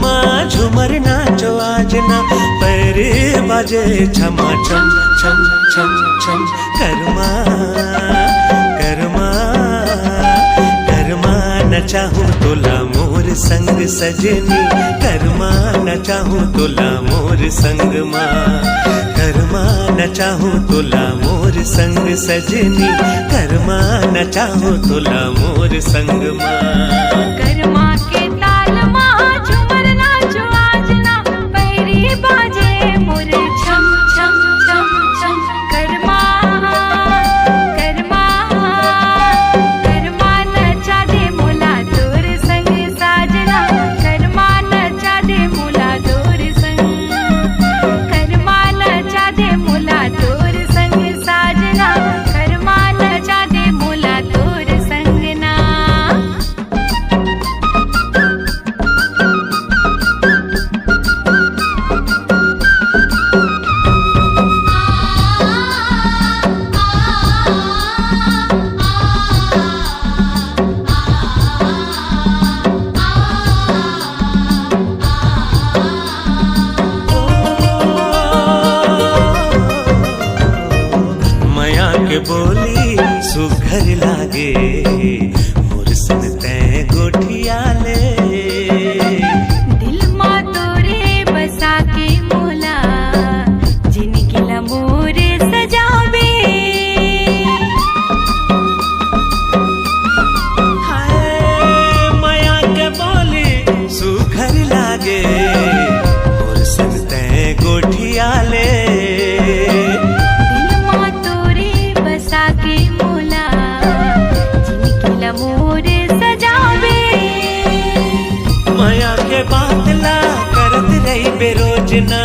माँ झूमर नाचो आज ना, पैर बाजे छमा छम छम छम छम। कर्मा कर्मा कर्मा न चाहूँ तोला मोर संग सजनी, कर्मा न चाहूँ तोला मोर संग माँ। कर्मा न चाहूँ तोला मोर संग सजनी, कर्मा न चाहूँ तोला मोर संग माँ। कर्मा के ताल माँ झूमर नाचो आज ना, पैरी बाजे मोर छम छम छम छम। कर्मा कर्मा कर्मा नचा दे मोला तोर संग साजना, कर्मा नचा दे मोला तोर संग, कर्मा नचा दे मोला तोर संग साजना, कर्मा नचा दे मोला तोर संग ना। के बोली सुघर लागे मोर सन तै गोठिया ले। दिल माँ तोरे बसा के मोला, जिनकी मोरे सजावे। हाय माया के बोली सुघर लागे मोर सन तै गोठिया ले। माया के बातला करत रही बेरोजना,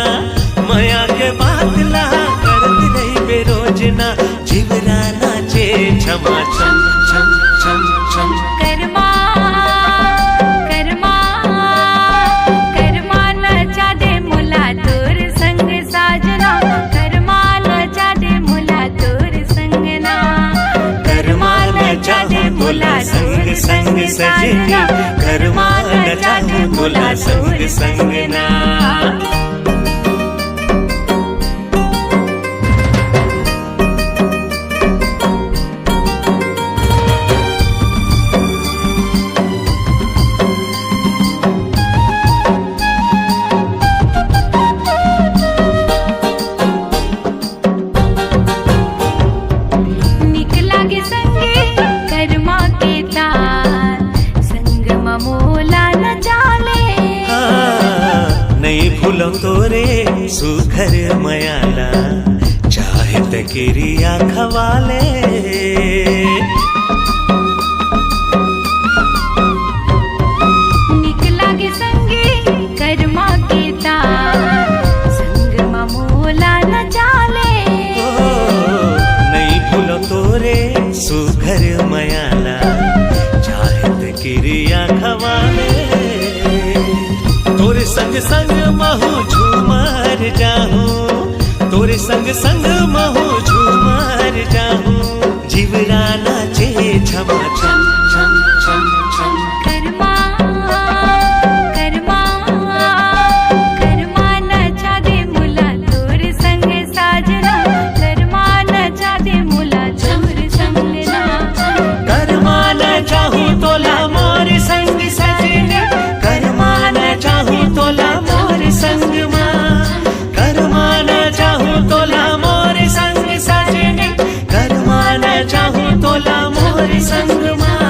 माया के बातला करत रही बेरोजना, जीवरा नाचे छमा छम छम छम छम। कर्मा कर्मा कर्मा नचा दे मोला तोर संग साजना, कर्मा नचा दे मोला तोर संग ना। कर्मा नचा दे मोला संग संग सजना, कर्मा नचा दे मोला संग संग ना। फूलों तोरे सुघर मयाला, चाहे तकिरिया खवाले। निकला के संगे कर्मा के तार, संग ममोला न चाले। नई फूलों तोरे सुघर मयाला, चाहे तकिरिया खवाले। तोरे संग संग महू झूमर जाहूं, तोरे संग संग महू झूमर जाहूं, जीवरा नाचे छमा छम छम छम छम। कर्मा कर्मा कर्मा नचा दे मोला तोर संग साजना, कर्मा नचा दे मोला तोर संग ना। कर्मा न चाहूं तोला मोर संग सजना, कर्मा न चाहूं तोला मोर संग माँ। कर्मा न चाहूं तोला मोर संग सजना, कर्मा न चाहूं तोला मोर संग माँ।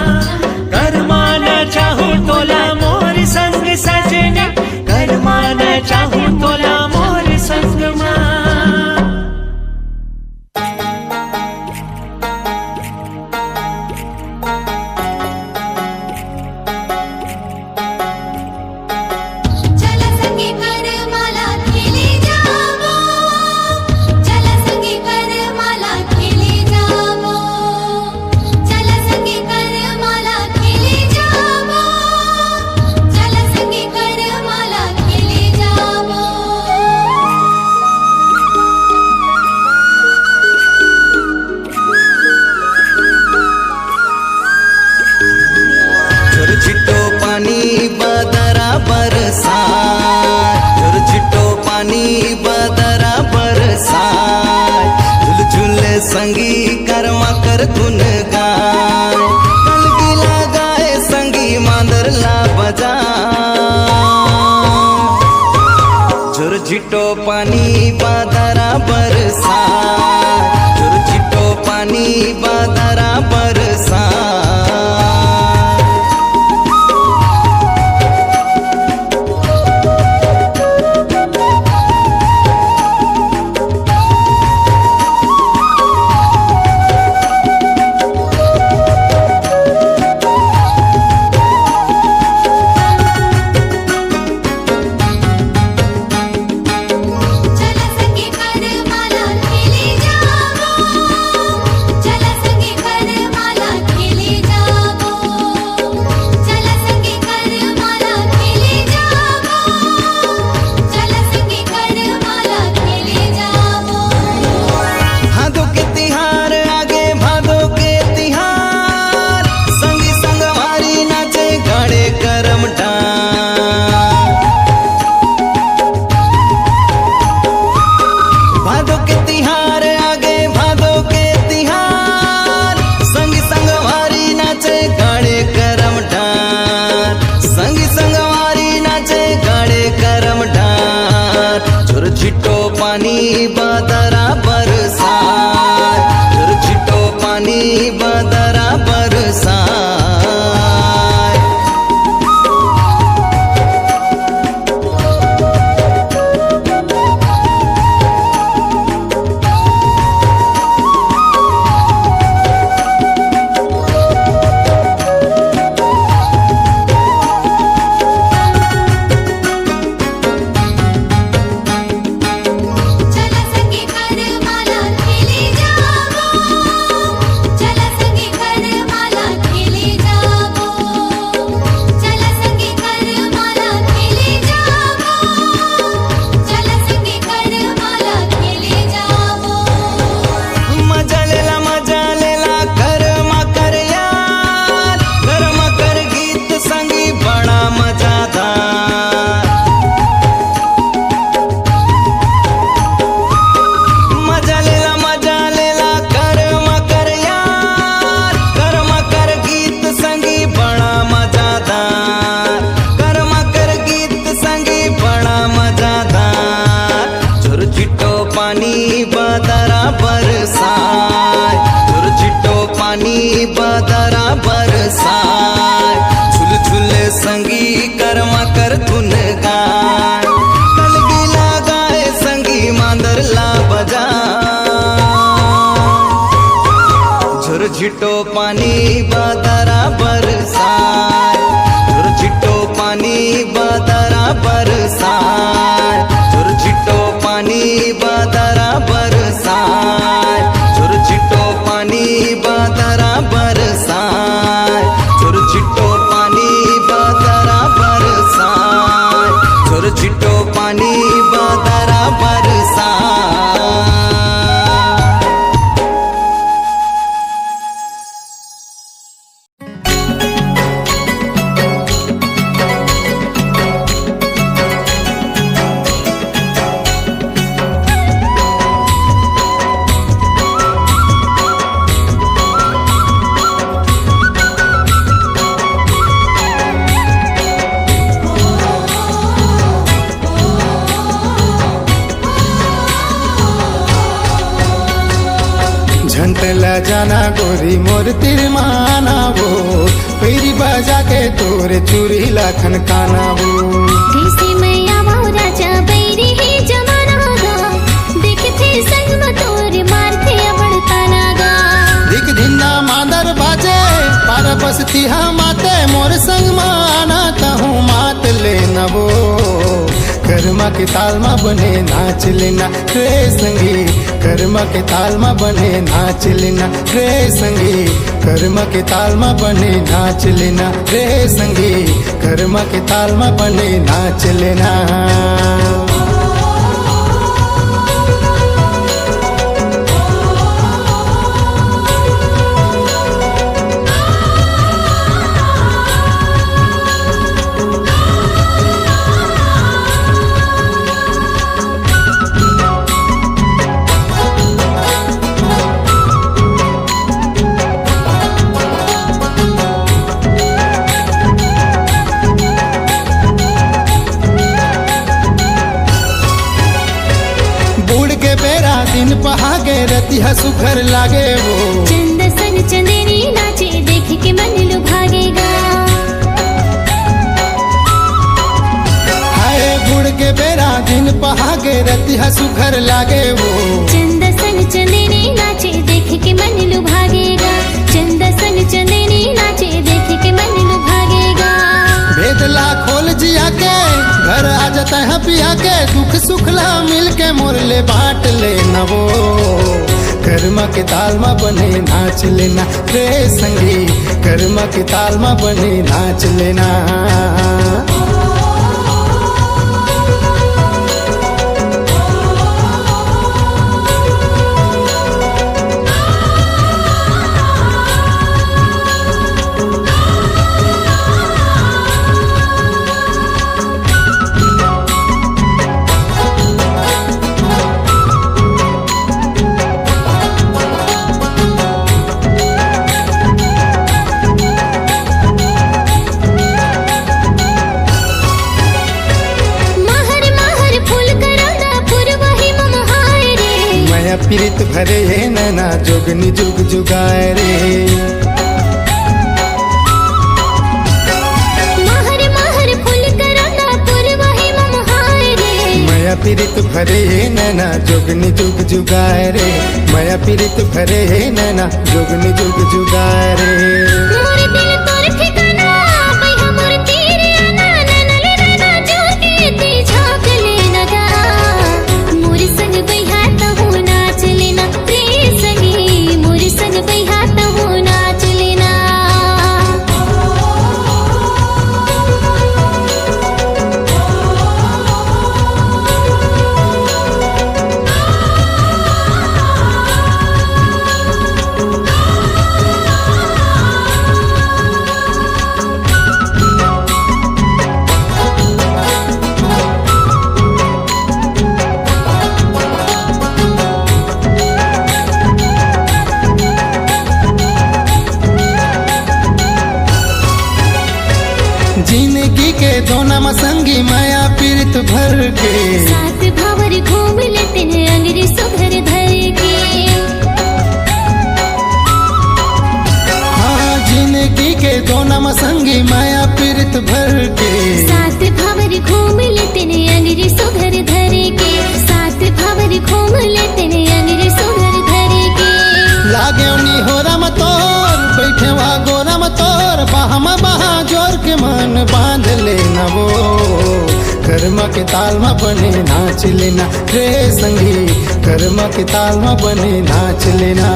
संगी कर्मा कर धुन गाय कलगी लगाए संगी मांदर ला बजा झुरझिटो पानी बादरा बरसा झुरझिटो पानी बादरा बरसा झुरझिटो पानी बादरा बरसा झुरझिटो पानी बादरा बरसा पानी बादरा बरसाए झुरझिटो पानी बादरा बरसाए झुल झुल संगी कर्मा कर धुन गाय कलगी लगाए संगी मांदर ला बजा झुरझिटो पानी बादरा बरसाए झुरझिटो पानी बादरा बरसाए झुरझिटो पानी बादरा बरसाए झुरझिटो पानी बादरा बरसाए झुरझिटो पानी बादरा बरसाए झुरझिटो पानी बादरा बरसाए झंटला जाना गोरी मोर तिरमाना वो पैरी बजा के तोरे चूरी लाखन काना वो कैसे मैया वो राजा बैरी ही जमाना गा देखते संग में तोरे मारते अबड़ता नागा दिख धिन्ना मादर बाजे पार बसती हम माते मोर संग माना कहूँ मात ले नवो कर्मा के ताल में बने नाच लेना रे संगी कर्मा के ताल में बने नाच लेना रे संगी कर्मा के ताल में बने नाच लेना रे संगी कर्मा के ताल में बने नाच लेना पहागे रतिहा सुघर लागे वो चंद सन चंदेरी नाचे देख के मन लुभागेगा। हाय गुड़ के बेरा दिन पहागे रतिहा सुघर लागे वो चंद सन चंदेरी नाचे देख के मन लुभागेगा। चंद सन चंदेरी नाचे देख के मन लुभागेगा। भेदला खोल जिया के घर आ जाता है पिया के दुख सुखला मिल के मोरले बांट लेना वो कर्मा के ताल में बने नाच लेना रे संगी कर्मा के ताल में बने नाच लेना। पीरित भरे है नैना जोगनी जुग जुगाए रे महर महर फूल करंदा पुरवाही ममहाय रे। माया पीरित भरे है नैना जोगनी जुग जुगाए रे माया पीरित भरे है नैना जोगनी जुग जुगाए रे। मोर दिल तोर ठिकाना बैहा मोर तेरे आना ननले नैना जोगे ते झांक लेना गा। मोर संग बैहा तहु नाच लेना रे संगी मोर संग बैहा तहु नाच लेना। जिंदगी के दोना मसंगी माया पीरित भर के साथ भावर घूम लेते हैं अंगरी सुघर धर के। हाँ जिंदगी के दोना मसंगी माया पीरित भर के साथ भावर घूम लेते हैं अंगरी सुघर धर के। साथ भावर घूम लेते हैं अंगरी सुघर धर के। लागे उनी हो रम तोर बैठे वा गोरम तोर बाहमा बहा जोर के मन बांध लेना वो कर्मा के ताल में बने नाच लेना रे संगी कर्मा के ताल में बने नाच लेना।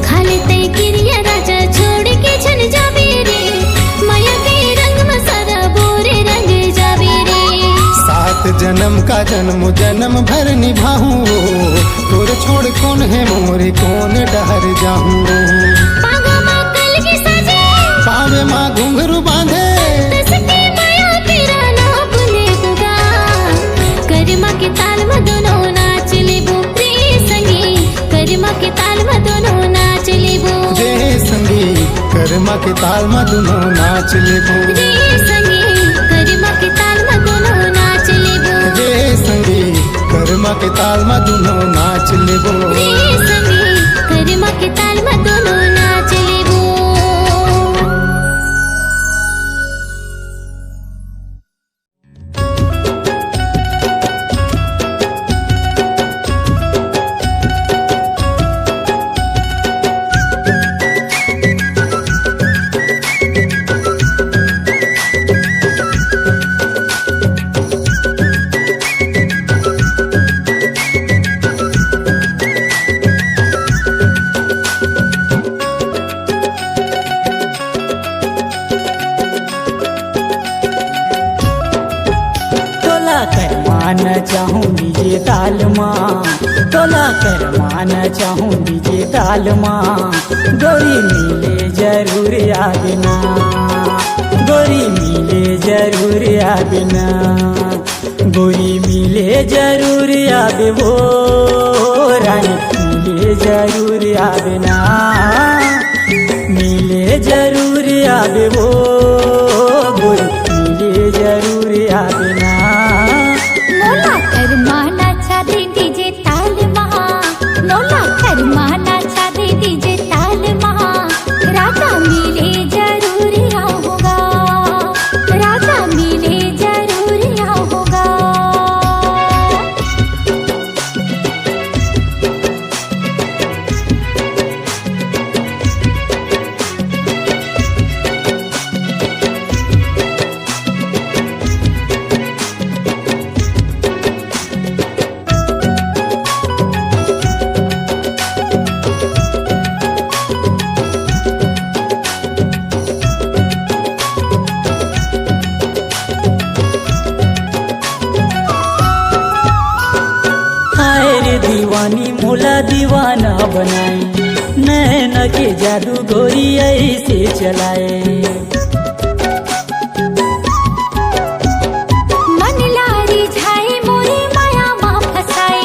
खाले तय क्रिया राजा छोड़ के छन जाबे रे माया के रंग में सारा बोरे रंग जाबे रे। सात जन्म का जन्म जन्म भर निभाऊं तोर छोड़ कौन है मोरे कौन डहर जाऊं। पागा माँ कल की सजे पावे माँ घुंघरू बांधे तसके माया तेरा ना भूले बुगा। करमा के ताल में दोनों नाच लेबो रे संगी करमा के ताल में दोनों नाच लेबो। रे संगी कर्मा के ताल में दोनों नाच लेबो। रे संगी करमा के ताल में दोनों नाच लेबो। रे संगी कर्मा के ताल में दोनों नाच लेबो। रे संगी करमा के ताल में दोनों नाच लेबो। करवाना चाहूँ डीजे ताल माँ तोला करवाना चाहूँ डीजे ताल माँ। गोरी मिले जरूर आना गोरी मिले जरूर आना गोरी मिले जरूर आवे वो रानी मिले जरूर आना मिले जरूर आवे वो गोरी मिले जरूर आना। मोला करमाना छादे डीजे ताल महा करमाना चादे डीजे ताल माँ राजा मिले जरूर आओगा, राजा मिले जरूर आओगा। हाय रे दीवानी मोला दीवाना बनाई, नैन के जादू गोरी ऐसे चलाए। मन लारी झाए मोरे माया माँ फसाए,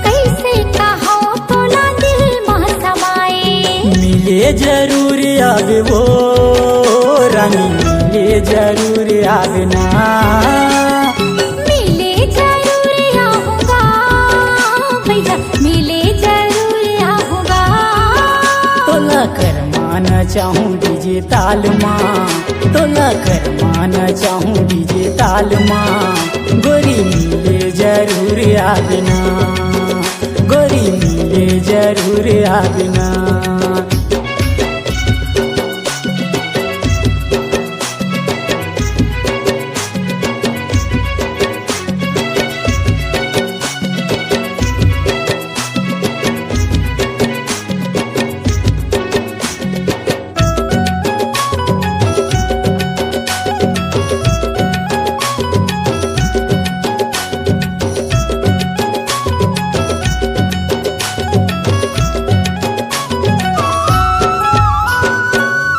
कैसे कहो तोला दिल माँ समाए। मिले जरूर आवे वो रानी, मिले जरूर आवे ना, मिले जरूर आऊंगा भैया, मिले जरूर आऊंगा। तोला कर माना चाहूँ डीजे ताल माँ, तोला कर माना चाहूँ डीजे ताल माँ। गोरी मिले जरूर आवे ना, गोरी मिले जरूर आवे ना।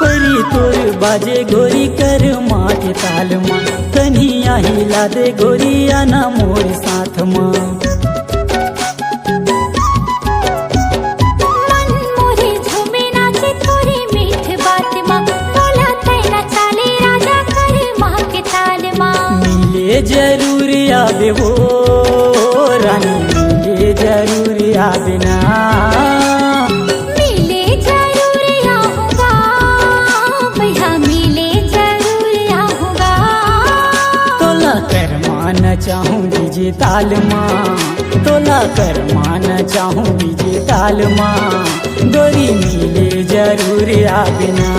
परी तोर बाजे गोरी कर माँ के ताल माँ, कन्हिया हिला दे गोरिया ना मोर साथ माँ। मन मोरे झूमे नाचे तोरे मीठ बात माँ, बोला तैना चाले राजा करे माँ के ताल माँ। मिले जरूर आवे वो रानी, मिले जरूर आवे ना, मिले जरूर आऊंगा भैया, मिले जरूर आऊंगा। तोला कर माना चाहूँ डीजे ताल माँ, तोला कर माना चाहूँ डीजे ताल माँ। गोरी मिले जरूर आवे ना,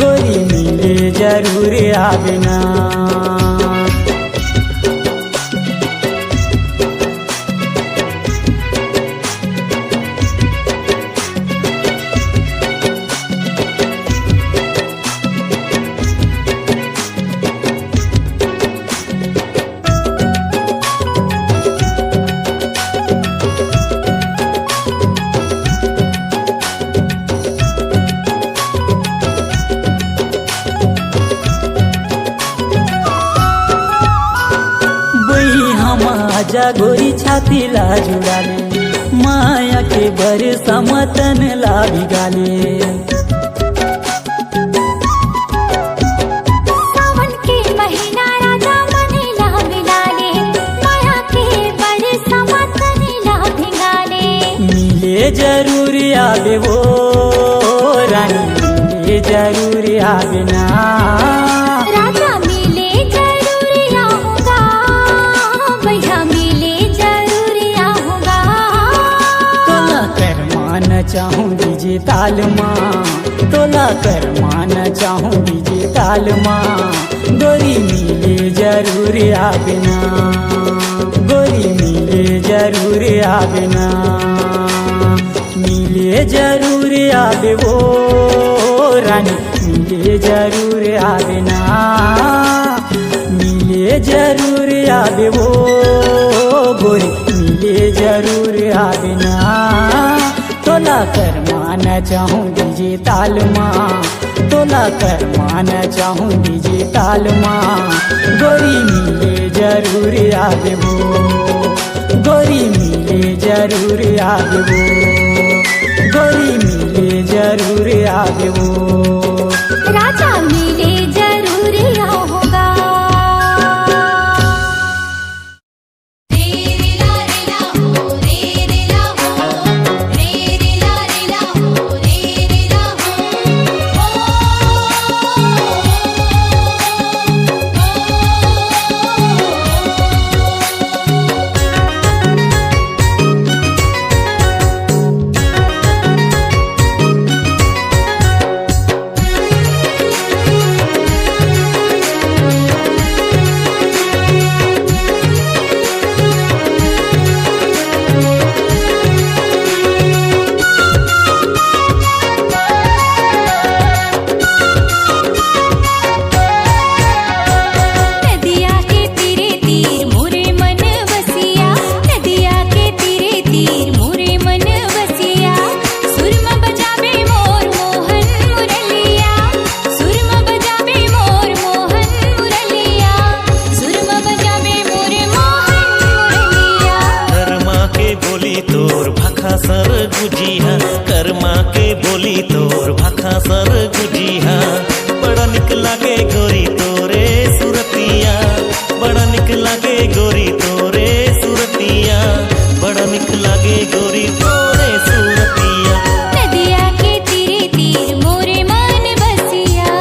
गोरी मिले जरूर आवे ना। आजा गोरी छाती ला जुड़ा ले, माया के बर समतन ला भिगाले। सावन के महीना राजा मने ला मिलाले, माया के बर समतन ला भिगाले। मिले जरूर आवे वो रानी, मिले जरूर आवे ना, राजा मिले जरूर आऊंगा भैया, मिले जरूर आऊंगा। तोला कर माना चाहूँ डीजे ताल माँ, तोला कर माना चाहूँ डीजे ताल माँ। गोरी मिले जरूर आवे ना, गोरी मिले जरूर आवे ना, मिले जरूर आवे वो रानी, मिले जरूर आवे ना, मिले जरूर आवे वो गोरी, मिले जरूर आवे ना। तोला कर माना चाहूँ डीजे ताल माँ, तोला कर माना चाहूँ डीजे ताल माँ। गोरी मिले जरूर आवे वो, गोरी मिले जरूर आवे वो, गोरी मिले जरूर आवे वो, राजा मिले जरूर आऊंगा। रे रे ला हो, रे रे ला हो, रे भाखा सर गुजिया कर्मा के बोली तोर भाखा सर गुजिया बड़ा निक लागे गोरी तोरे सुरतिया बड़ा निक लागे गोरी तोरे सुरतिया बड़ा निक लागे गोरी तोरे सुरतिया नदिया के तीरे तीर मोरे मन बसिया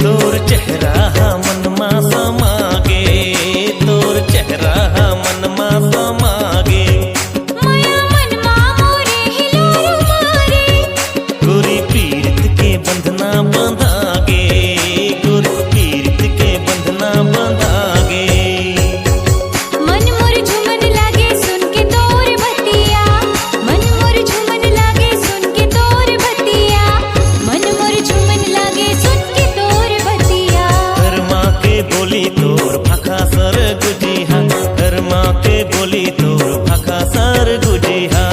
तोर चेहरा मन मा समागे तोर चेहरा मन मा समागे माया मन मा मोरे हिलोर मारे गोरी पीरित के बंधना बंधागे गोरी पीरित के बंधना बंधागे मन मोर झुमन लागे सुन के तोर बतिया मन मोर झुमन लागे सुन के तोर बतिया मन मोर झुमन लागे सुन के तोर बतिया कर्मा के बोली तोर भाखा सर गुजिहा कर्मा के बोली तोर भाखा सर गुजिहा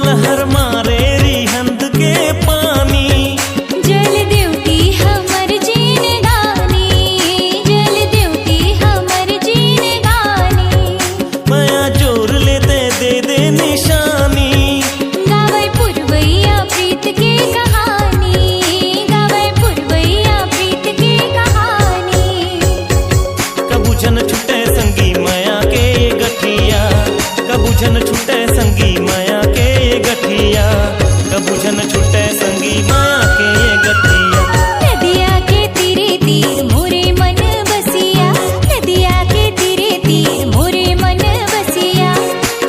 लहर मारे रिहंद के पानी जल देवती हमर जीन गानी जल देवती हमर जीन गानी माया जोर लेते दे दे निशानी गावे पुरवैया प्रीत के कहानी गावे पुरवैया प्रीत के कहानी कबू जन छुटे संगी माया के गठिया कबू जन छुटे संगी माया के गठिया कबू जन छुटे संगी माया के गठिया नदिया के तीरे तीर मोरे मन बसिया नदिया के तीरे तीर मोरे मन बसिया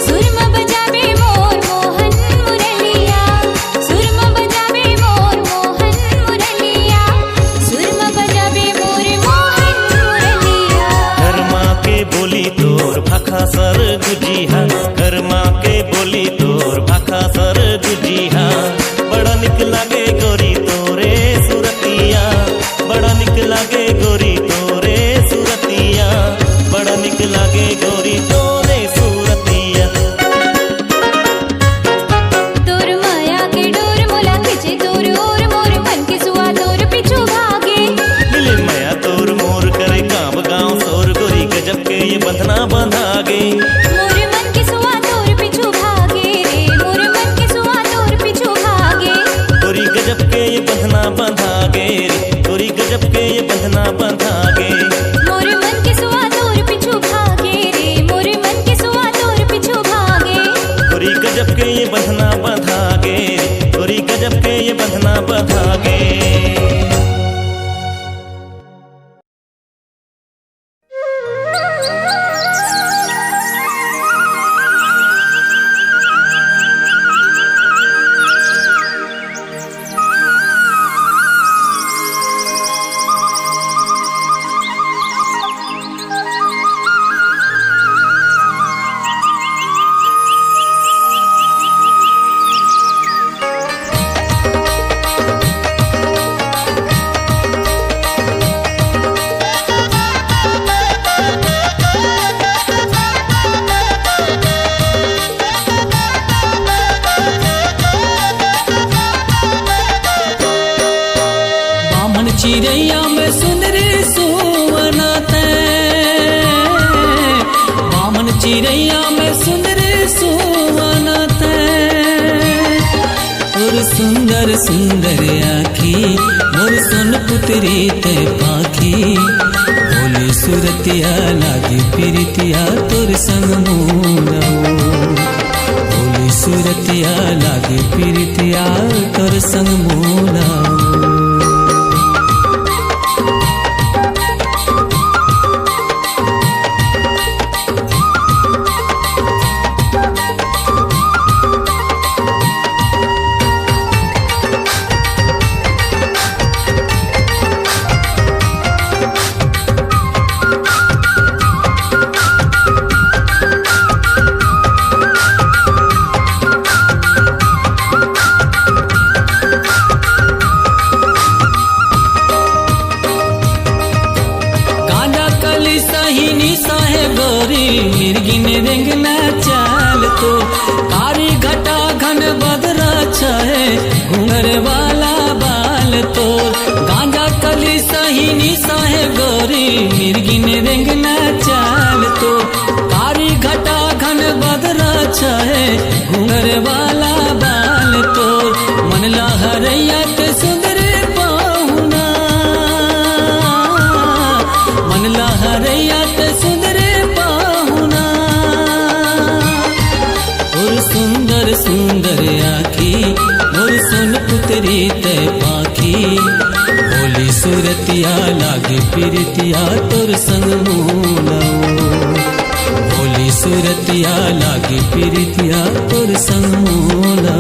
सुरमा बजावे मोर मोहन मुरलिया सुरमा बजावे मोर मोहन मुरलिया सुरमा बजावे मोर मोहन मुरलिया कर्मा के बोली तोर भाखा सर गुजिहा कर्मा के बोली तोर भाखा सर गुजिहा बड़ा निक लागे गोरी तोरे सुरतिया बड़ा निक लागे गोरी तोरे सुरतिया बड़ा निक लागे गोरी तोरे सुरतिया तोर माया के डोर मोला खिंचे तोर ओर मोर मन के सुआ तोर पिछु भागे मिले माया तोर मोर करे गाँव गाँव सोर गोरी गजब के ये बंधना बंधागे मोर मन के सुआ तोर पिछु भागे रे मोर मन के सुआ तोर पिछु भागे गोरी गजब के ये बंधना बंधागे रे गोरी गजब के ये बंधना बंधागे मोर मन के सुआ तोर पिछु भागे रे मोर मन के सुआ तोर पिछु भागे गोरी गजब के ये बंधना बंधागे रे गोरी गजब के ये बंधना बंधागे सुंदर सुंदर आखी मोर सोन पुतरी ते पाखी बोली सुरतिया लागी प्रीतिया तोर संग मोरा बोली सुरतिया लागी प्रीतिया तोर संग मोरा मिर्गिन रेंगना चाल तो कारी घटा घन बदरा छे घूंगर वाला बाल तो गांजा कली सही साहे गोरी मिर्गिन रेंगना चाल तो कारी घटा घन बदरा छे घूंगर वाला बाल तो मन लहरैया के सुंदर पाहुना मन लहरैया के सुंदर सुंदर आखी मोर सोन पुतरी ते पाखी बोली सुरतिया लागे प्रीतिया तोर संग मोला बोली सुरतिया लागे प्रीतिया तोर संग मोला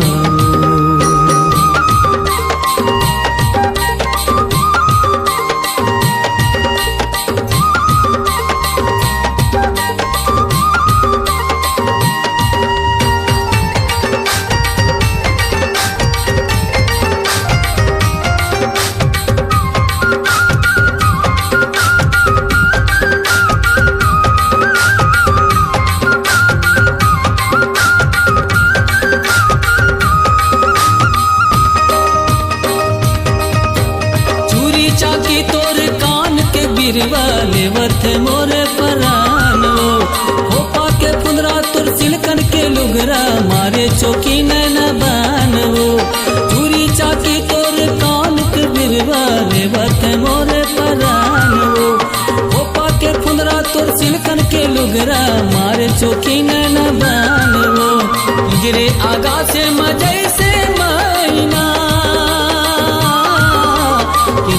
लेवत मोरे परानो होपा के पुंदरा तुर सिलकन के लुगरा मारे चौकी नैना बानो चूरी चाकी तोर कान के बिरवा लेवत मोरे परानो होपा के पुंदरा तुर सिलकन के लुगरा मारे चौकी नैना बानो गिरे आगा से मजै से मैना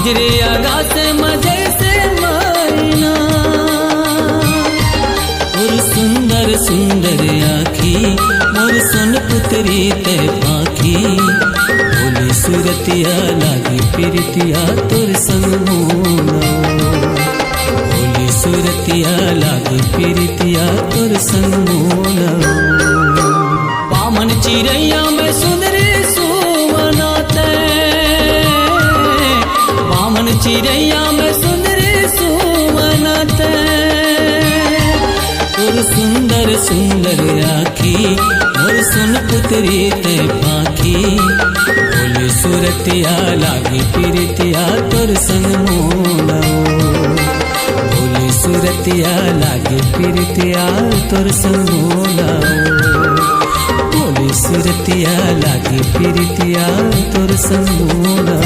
गिरे आगा से मजै से सुंदर सुंदर आखी मोर सोन पुतरी ते पाखी बोली सुरतिया लागी प्रीतिया तोर संग मोला बोली सुरतिया लागी प्रीतिया तोर संग मोला बामन चिड़ैया में सुंदरी सुवनाते बामन चिड़ैया में सुंदरी सुवनाते सुंदर सुंदर आखी मोर सोन पुतरी ते पाखी बोली सुरतिया लागी प्रीतिया तोर संग मोला बोली सुरतिया लागी प्रीतिया तोर संग मोला बोली सुरतिया लागी प्रीतिया तोर संग मोला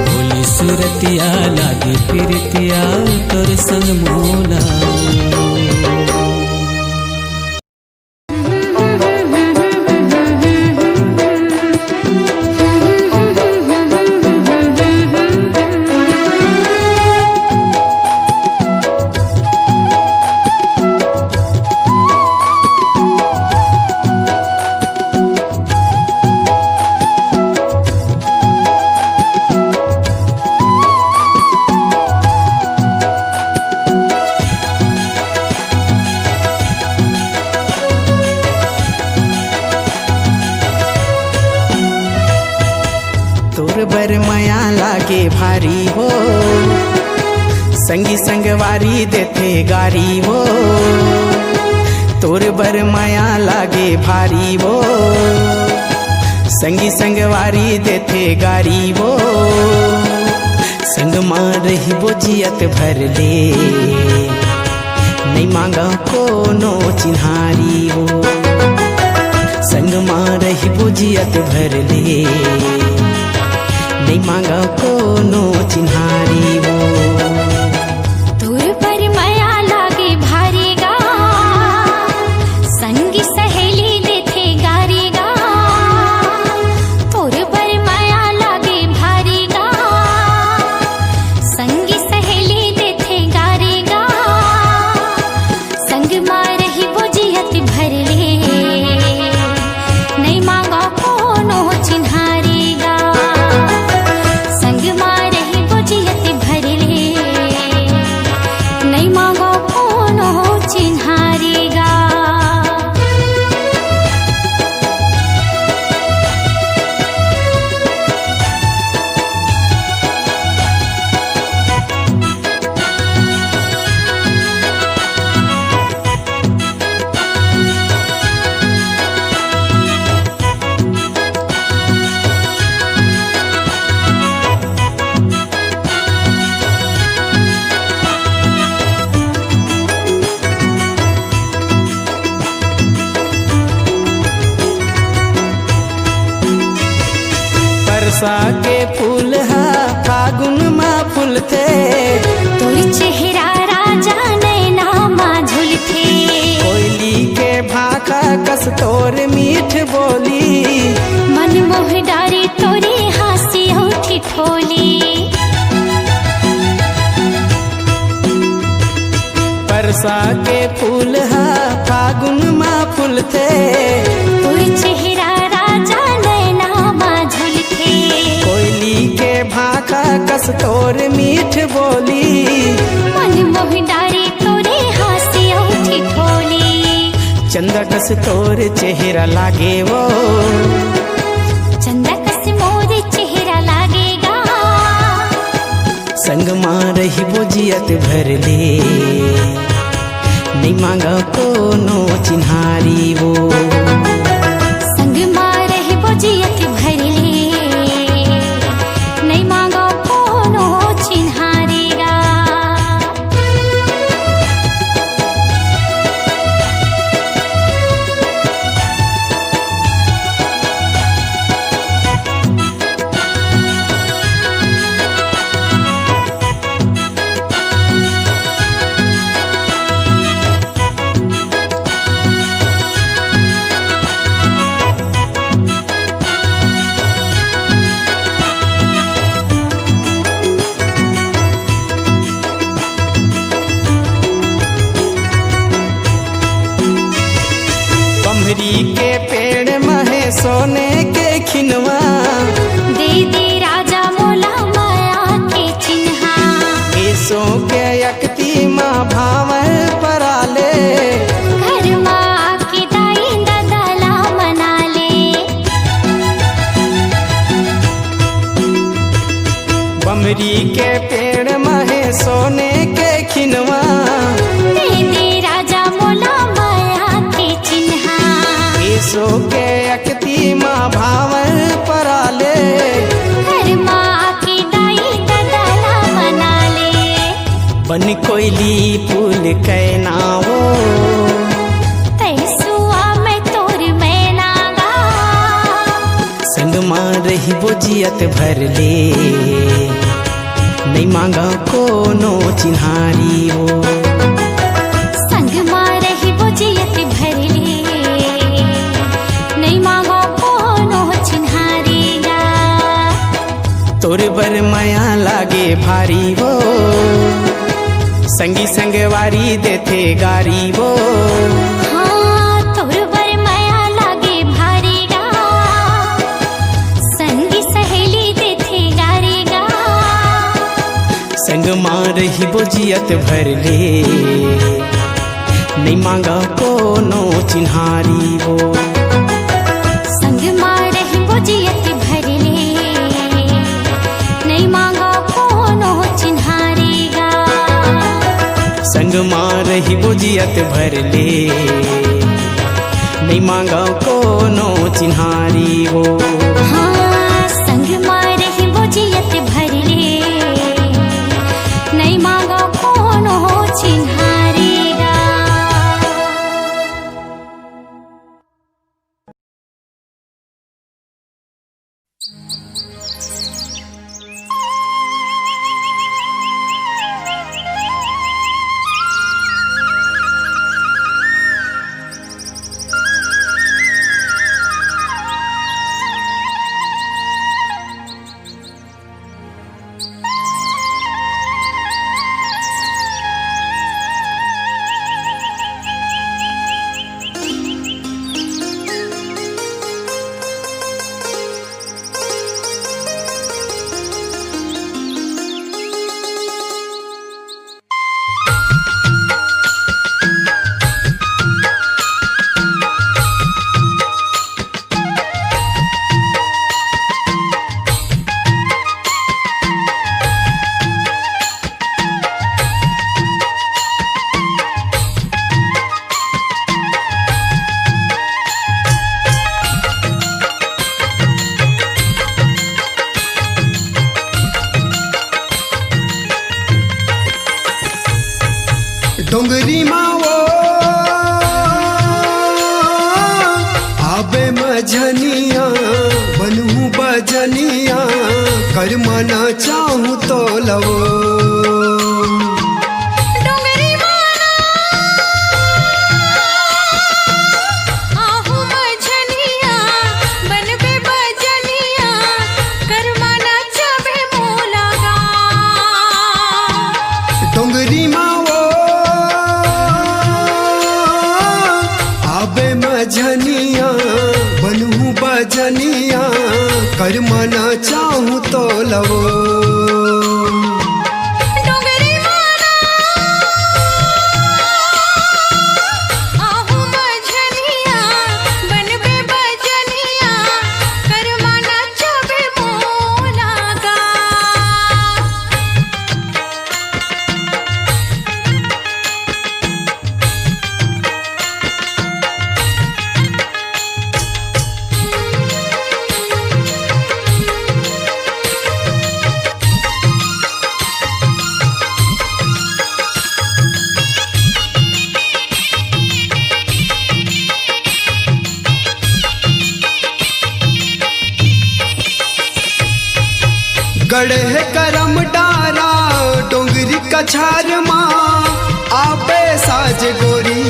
बोली सुरतिया लागी प्रीतिया तोर संग मोला बर माया लागे भारी हो संगी संगवारी देते गारी हो तोर बर माया लागे भारी हो संगी संगवारी देते गारी हो संग मार रही बोझियत भर ले नहीं मांगा कोनो चिन्हारी हो संग माँ रही बुझियत भर ले नहीं मांगा कोनो चिन्हारी वो तोर पर माया लागे भारी गा संगी सहेली देथे गारी गा तोर पर माया लागे भारी गा संगी सहेली देथे गारी गा संग मार ही बुझियत भर ले नहीं मांगा कोनो चिन्हारी गा संग मार ही बुझियत भर ले नहीं मांगो कोनो चिन्हारी गा परसा के फूल हा फागुन माँ फूल थे तोर चेहरा राजा नैना माँ झुलथे कोयली के भाखा कस तोर मीठ बोली मन मोह डारे तोरे हासी उठी ठोली परसा के फूल हा फागुन माँ फूल थे तोर चेहरा राजा नैना माँ झुलथे कोयली के भाखा कस तोर मीठ बोली मन मोह डारे तोरे हासी उठी ठोली चंदा कस तोर चेहरा लागे वो चंदा कस मोर चेहरा लागेगा संग माँ रही बुझियत भर ले नहीं मांगा कोनो चिन्हारी वो संग मार ही बुझियत भर ले नहीं मांगो कोनो चिन्हारी गा बम्हरी के पेड़ महे सोने के खिनवा दे दे राजा मोला माया के चिन्हा ऐसो के यकती माँ भावर पराले घर माँ के दाई ददला मना ले बम्हरी के पेड़ महे सोने के खिनवा दे दे राजा मोला माया के चिन्हा ऐसो के यकती माँ भावर पराले घर माँ के दाई ददला मना ले बन कोयली फूल कैनावो तैसुआ मैं तोर मैना गा संग माँ रही बुझियत भर ले नहीं मांगा कोनो चिन्हारी वो संग मार ही बुझियत भर ले नहीं मांगो कोनो चिन्हारी गा तोर बर माया लागे भारी वो संगी संगवारी देथे गारी वो हाँ तोर बर माया लागे भारी गा संगी सहेली देथे गारी गा संग मार ही बुझियत भर ले नहीं मांगा कोनो चिन्हारी वो संग मार ही बुझियत भर ले नहीं मांगो कोनो चिन्हारी गा संग मार ही बुझियत भर ले नहीं मांगा कोनो चिन्हारी वो हाँ संग मार ही बुझियत भर ले नहीं मांगो कोनो चिन्हारी बजनिया कर मना चाहूँ तो लवो डोंगरी माना आहू मझनिया बनबे बजनिया कर मना चाहे मोला गा डोंगरी मावो आबे मझनिया बनहू बजनिया कर मना चाहूँ तो लवो डोंगरी माना आहू मझनिया बनबे बजनिया कर मना चाहे मोला गा गढ़े करम डारा डोंगरी कछार माँ आबे साज गोरी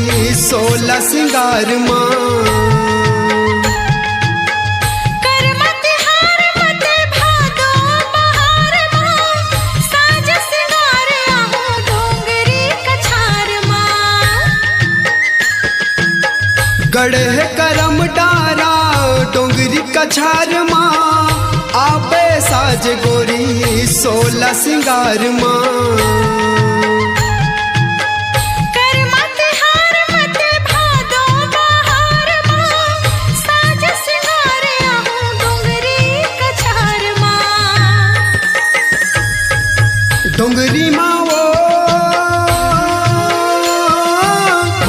16 सिंगार माँ कर मत हार मत भादो बहार माँ साज सिंगार आहू डोंगरी कछार माँ गढ़े करम डारा डोंगरी कछार माँ आबे साज गोरी 16 सिंगार माँ कर मत हार मत भादो बहार माँ साज सिंगार आहू डोंगरी कछार माँ डोंगरी मावो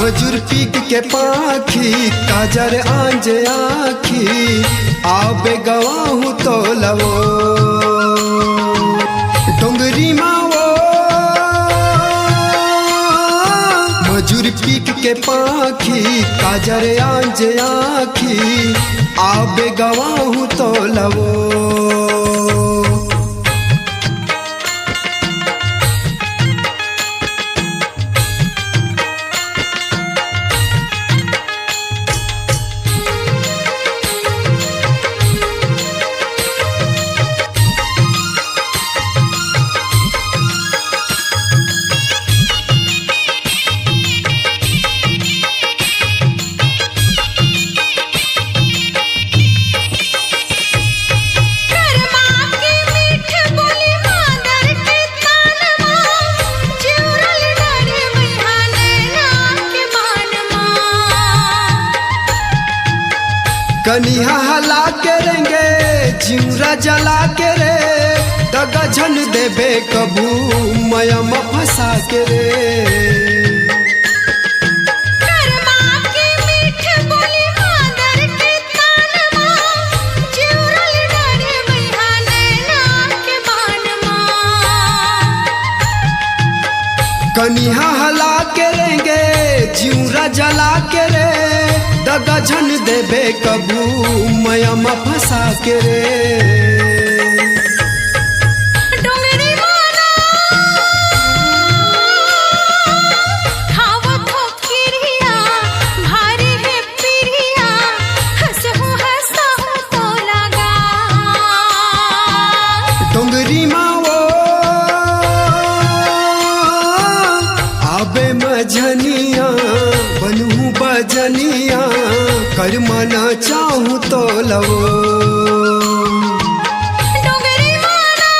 मजूर पीक के पाखी काजर आंज आखी आबे गवाहू तो लवो डोंगरी मावो मजूर पीक के पाखी काजर आंज आखी आबे गवाहू तो लवो कर माँ की मीठ बोली मादर के तान माँ चिउरल डरे मैहा नैना के मान माँ कनिया हला के रेंगे जिउरा जला के रे दगा झन देबे कभू मयम फंसा के रे कर माँ की मीठ बोली मादर के तान माँ चिउरल डरे मैहा नैना के मान माँ कनिया हला के रेंगे जिउरा जला के रे दगा झन देबे कभू मयम फंसा के रे डोंगरी माना खावत हो खिरिया भारी है पिरिया हंसहूँ हंसहूँ तो लगा डोंगरी मावो आबे मझनिया बनहू बजनिया कर मना चाहूँ तो लवो डोंगरी माना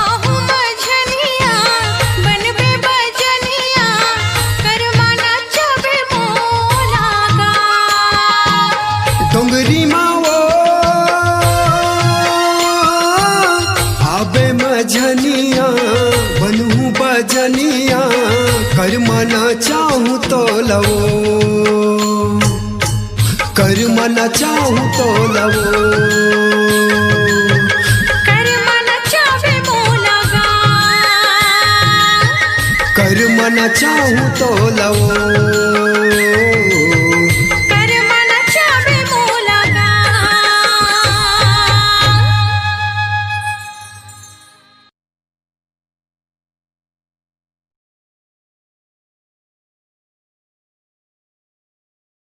आहू मझनिया बनबे बजनिया कर मना चाहे मोला गा डोंगरी मावो आबे मझनिया बनहू बजनिया कर मना चाहूँ तो लवो कर मना चाहूँ तो लवो कर मना चाहे मोला गा कर मना चाहूँ तो लवो